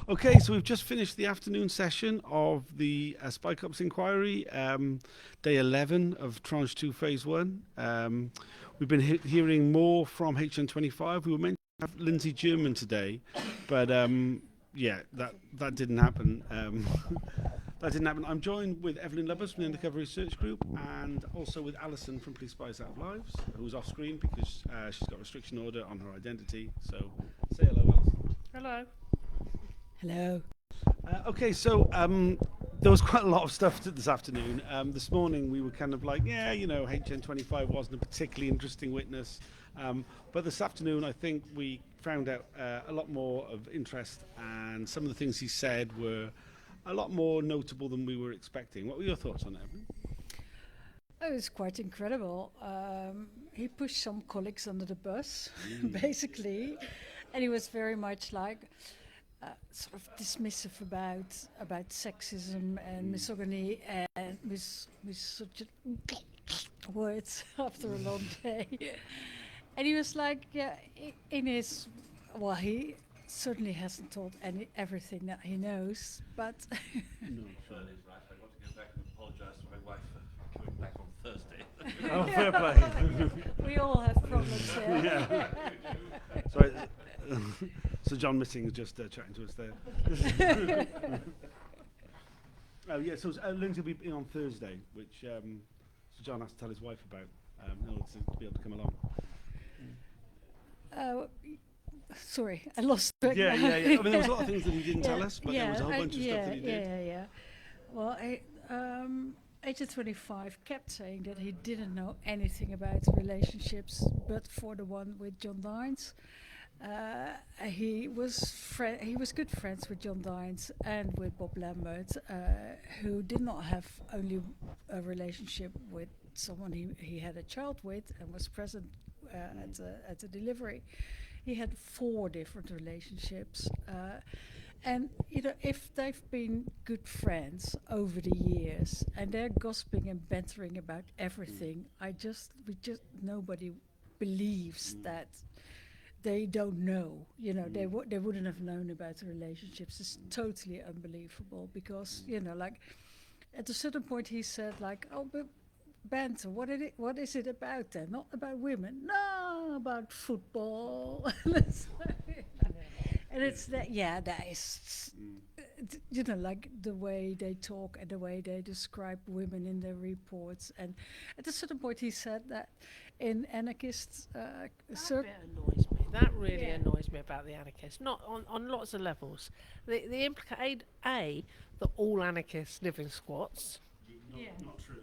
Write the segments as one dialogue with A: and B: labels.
A: Okay, so we've just finished the afternoon session of the Spycops Inquiry, day 11 of Tranche 2, Phase 1. We've been hearing more from HN25. We were meant to have Lindsay German today, but yeah, that didn't happen. That didn't happen. I'm joined with Eveline Lubbers from the Undercover Research Group and also with Alison from Police Spies Out of Lives, who's off screen because she's got a restriction order on her identity. So say hello, Alison.
B: Hello.
C: Hello.
A: Okay, so there was quite a lot of stuff this afternoon. This morning we were kind of like, yeah, you know, HN25 wasn't a particularly interesting witness. But this afternoon I think we found out a lot more of interest, and some of the things he said were a lot more notable than we were expecting. What were your thoughts on it, Evelyn?
C: It was quite incredible. He pushed some colleagues under the bus, basically, and he was very much like sort of dismissive about sexism and misogyny and such words after a long day. And he was like, yeah, in his, well, he certainly hasn't told everything that he knows, but
D: No, Shirley's right. I got to go back and apologise to my wife for coming back on Thursday.
A: Oh, fair play.
C: we all have problems here.
A: Yeah. Sorry. So John Missing is just chatting to us there. Oh yeah, so Lindsay will be in on Thursday, which so John has to tell his wife about in order to be able to come along.
C: Sorry, I lost it.
A: Yeah. I mean, there was a lot of things that he didn't tell us, but there was a whole bunch of stuff that he did.
C: Yeah. Well, HN25 kept saying that he didn't know anything about relationships, but for the one with John Dines. He was good friends with John Dines and with Bob Lambert, who did not have only a relationship with someone he had a child with and was present at the delivery. He had 4 different relationships, and you know, if they've been good friends over the years and they're gossiping and bantering about everything, nobody believes that they don't know. You know, they wouldn't have known about the relationships. It's totally unbelievable because, you know, like at a certain point he said like, oh, but banter, what is it about then? Not about women. No, about football. And it's that is, you know, like the way they talk and the way they describe women in their reports. And at a certain point he said that in anarchists
B: That annoys me. That really annoys me about the anarchists. Not on lots of levels. The implicate A, that all anarchists live in squats.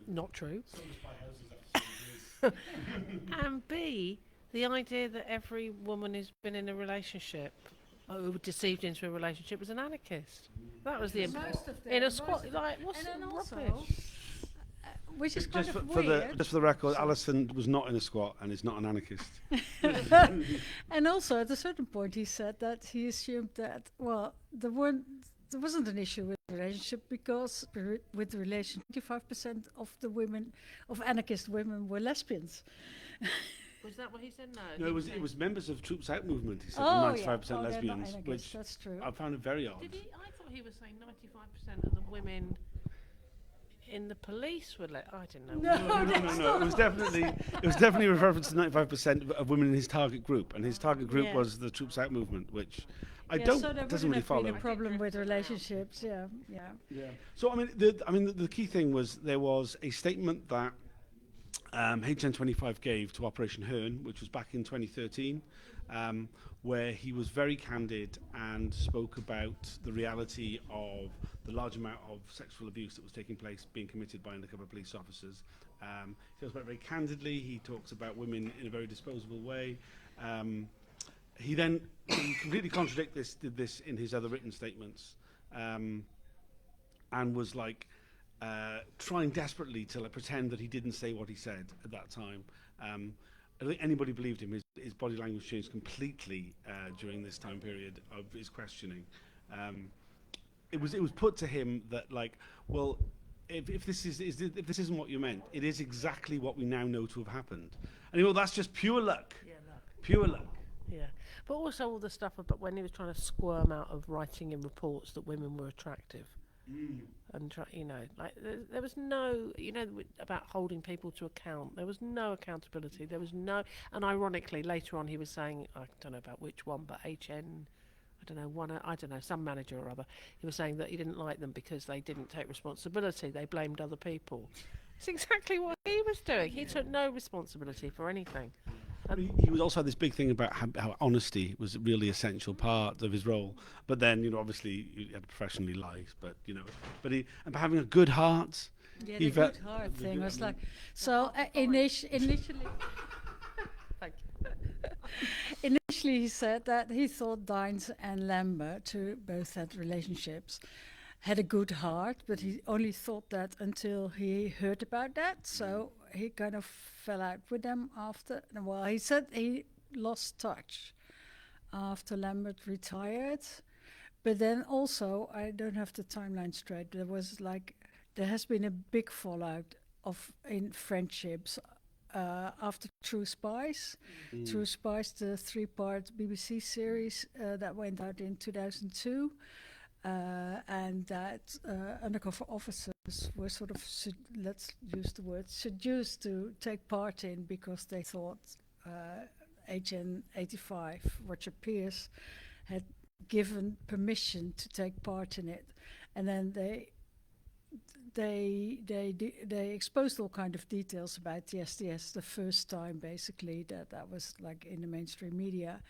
B: Not true. And B, the idea that every woman who's been in a relationship or deceived into a relationship is an anarchist. That was the in a squat. Like, what's the rubbish?
C: Which is kind of
A: weird. Just for the record, Alison was not in a squat and is not an anarchist.
C: And also, at a certain point, he said that he assumed that, well, there wasn't an issue with the relationship because with the relation, 25% of the women, of anarchist women, were lesbians.
B: Was that what he said?
A: No, it was members of Troops Out movement. He said 95% lesbians, which
C: that's true.
A: I found it very odd.
B: I thought he was saying 95% of the women in the police were I didn't know.
A: No. It was definitely a reference to 95% of women in his target group, and his target group was the Troops Out movement, which doesn't really follow.
C: Been a problem with relationships, yeah.
A: So the key thing was there was a statement that HN25 gave to Operation Hearn, which was back in 2013, where he was very candid and spoke about the reality of the large amount of sexual abuse that was taking place, being committed by undercover police officers. He talks about it very candidly. He talks about women in a very disposable way. He then completely did this in his other written statements, and was like trying desperately to pretend that he didn't say what he said at that time. I don't think anybody believed him. His body language changed completely during this time period of his questioning. It was put to him that, like, well, if this isn't what you meant, it is exactly what we now know to have happened. And that's just pure luck. Pure luck.
B: Yeah, but also all the stuff about when he was trying to squirm out of writing in reports that women were attractive. And there was no, about holding people to account. There was no accountability. There was no, and ironically, later on he was saying, I don't know about which one, but HN, I don't know, some manager or other. He was saying that he didn't like them because they didn't take responsibility. They blamed other people. It's exactly what he was doing. He took no responsibility for anything.
A: He was also had this big thing about how honesty was a really essential part of his role. But then, obviously, he had to professionally lie. But and having a good heart.
C: Yeah, the good heart thing was like, so initially.
B: Thank you.
C: Initially, he said that he thought Dines and Lambert, who both had relationships, had a good heart, but he only thought that until he heard about that. So he kind of fell out with them after a while. He said he lost touch after Lambert retired. But then also, I don't have the timeline straight, there has been a big fallout in friendships after True Spies. True Spies, the 3-part BBC series that went out in 2002. And that undercover officers were sort of, let's use the word, seduced to take part in because they thought HN25, Roger Pierce, had given permission to take part in it. And then they exposed all kind of details about the SDS the first time, basically, that was like in the mainstream media.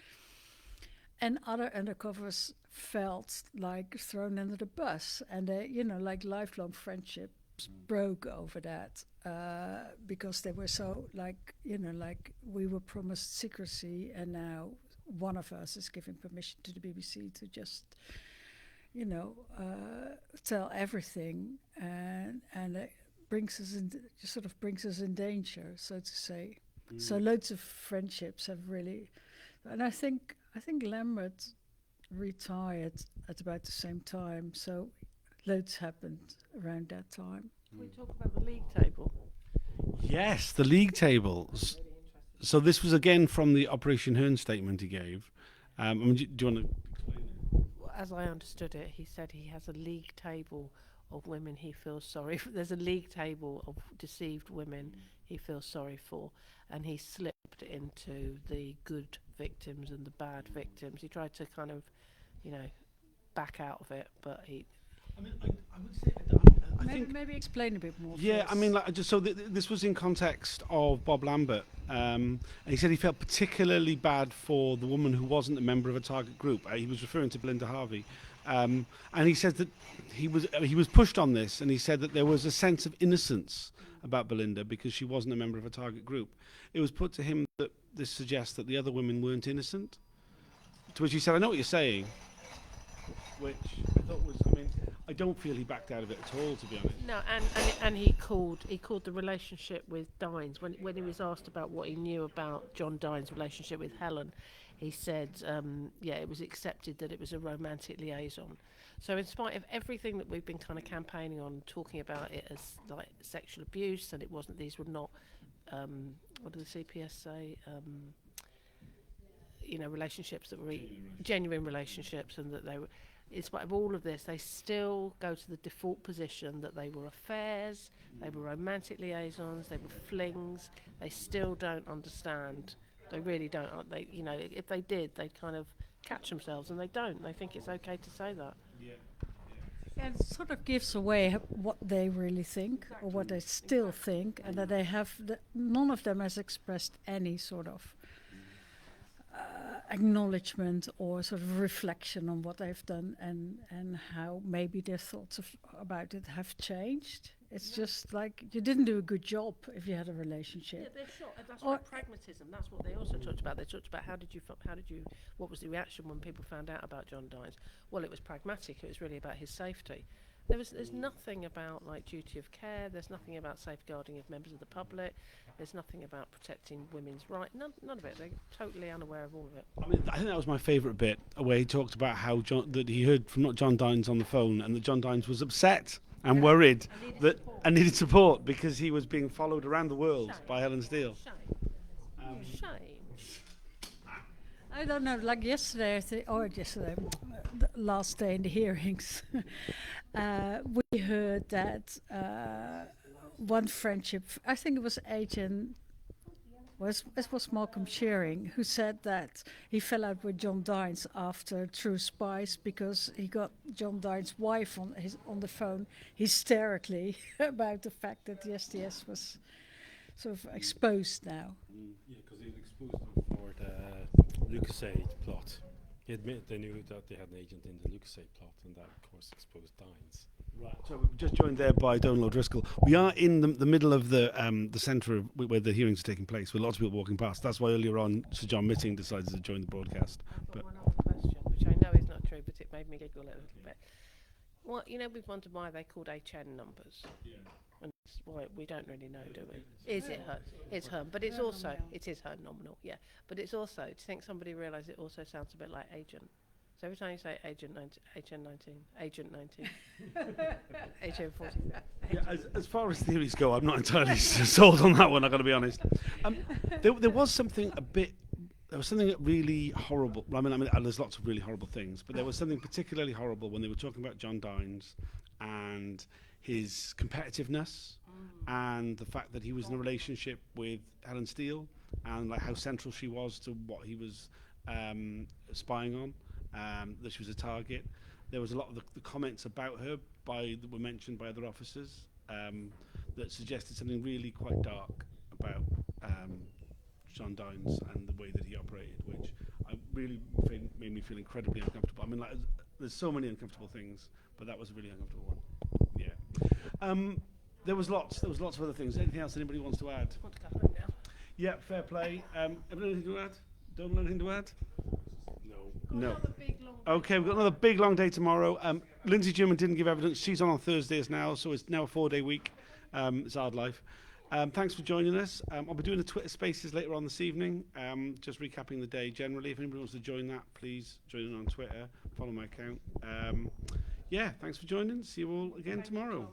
C: And other undercovers felt like thrown under the bus, and they, like lifelong friendships broke over that because they were so like we were promised secrecy, and now one of us is giving permission to the BBC to just tell everything, and it brings us in danger, so to say. So loads of friendships have really, and I think Lambert retired at about the same time, so loads happened around that time.
B: Can we talk about the league table?
A: Yes, the league tables. So this was again from the Operation Hearn statement he gave. Do you want to explain it?
B: As I understood it, he said he has a league table of women he feels sorry for. There's a league table of deceived women he feels sorry for, and he slipped into the good victims and the bad victims. He tried to kind of, back out of it, but he...
A: I would say... I think
C: maybe explain a bit more.
A: Yeah, this was in context of Bob Lambert, and he said he felt particularly bad for the woman who wasn't a member of a target group. He was referring to Belinda Harvey, and he said that he was pushed on this, and he said that there was a sense of innocence about Belinda because she wasn't a member of a target group. It was put to him that this suggests that the other women weren't innocent. To which he said, "I know what you're saying," which I thought was, I don't feel he backed out of it at all, to be honest.
B: No, and he called the relationship with Dines when he was asked about what he knew about John Dines' relationship with Helen. He said, it was accepted that it was a romantic liaison. So in spite of everything that we've been kind of campaigning on, talking about it as like sexual abuse, and these were not, what did the CPS say? Relationships that were genuine relationships, and that they were. In spite of all of this, they still go to the default position that they were affairs, they were romantic liaisons, they were flings. They still don't understand. They really don't. They, if they did, they'd kind of catch themselves, and they don't. They think it's okay to say that.
C: Yeah, it sort of gives away what they really think, or what they still think, and that they have. None of them has expressed any sort of acknowledgement or sort of reflection on what they've done, and how maybe their thoughts about it have changed. It's just like you didn't do a good job if you had a relationship.
B: Yeah, that's like pragmatism. That's what they also talked about. They talked about what was the reaction when people found out about John Dines? Well, it was pragmatic. It was really about his safety. There's nothing about like duty of care. There's nothing about safeguarding of members of the public. There's nothing about protecting women's rights. None of it. They're totally unaware of all of it.
A: I think that was my favourite bit, where he talked about how that he heard from John Dines on the phone, and that John Dines was upset and worried and needed support because he was being followed around the world by Helen Steele.
B: Shame.
C: I don't know, like yesterday, the last day in the hearings, we heard that one friendship, I think it was Agent, it was Malcolm Shearing, who said that he fell out with John Dines after True Spies because he got John Dines' wife on the phone hysterically about the fact that the STS was sort of exposed now.
E: Yeah, because he exposed them for the Lucasade plot. He admitted they knew that they had an agent in the Lucasade plot, and that, of course, exposed Dines.
A: Right. So we've just joined there by Donald O'Driscoll. We are in the middle of the centre of where the hearings are taking place, with lots of people walking past. That's why earlier on Sir John Mitting decided to join the broadcast.
B: I've
A: But
B: got one other question, which I know is not true, but it made me giggle a little bit. Well, we've wondered why they called HN numbers.
A: yeah.
B: And why we don't really know, do we? Is it her? It's her, but it's also it is her nominal, yeah. But it's also to think somebody realised it also sounds a bit like agent. So every time you say HN19, Agent 19, HN40.
A: Yeah, as far as theories go, I'm not entirely sold on that one. I've got to be honest. There was something There was something really horrible. I mean, there's lots of really horrible things, but there was something particularly horrible when they were talking about John Dines and his competitiveness and the fact that he was in a relationship with Helen Steele and like how central she was to what he was spying on, that she was a target. There was a lot of the comments about her that were mentioned by other officers that suggested something really quite dark about John Dines and the way that he operated, which I really made me feel incredibly uncomfortable. I mean, like, there's so many uncomfortable things, but that was a really uncomfortable one. Yeah. There was lots of other things. Anything else anybody wants to add?
B: I want to go home now.
A: Yeah, fair play. Anything to add? Don't anything to add? No. Okay, we've got another big long day tomorrow. Lindsay German didn't give evidence. She's on Thursdays now, so it's now a 4-day week. It's hard life. Thanks for joining us. I'll be doing the Twitter Spaces later on this evening, just recapping the day generally. If anybody wants to join that, please join in on Twitter. Follow my account. Yeah, thanks for joining. See you all again tomorrow.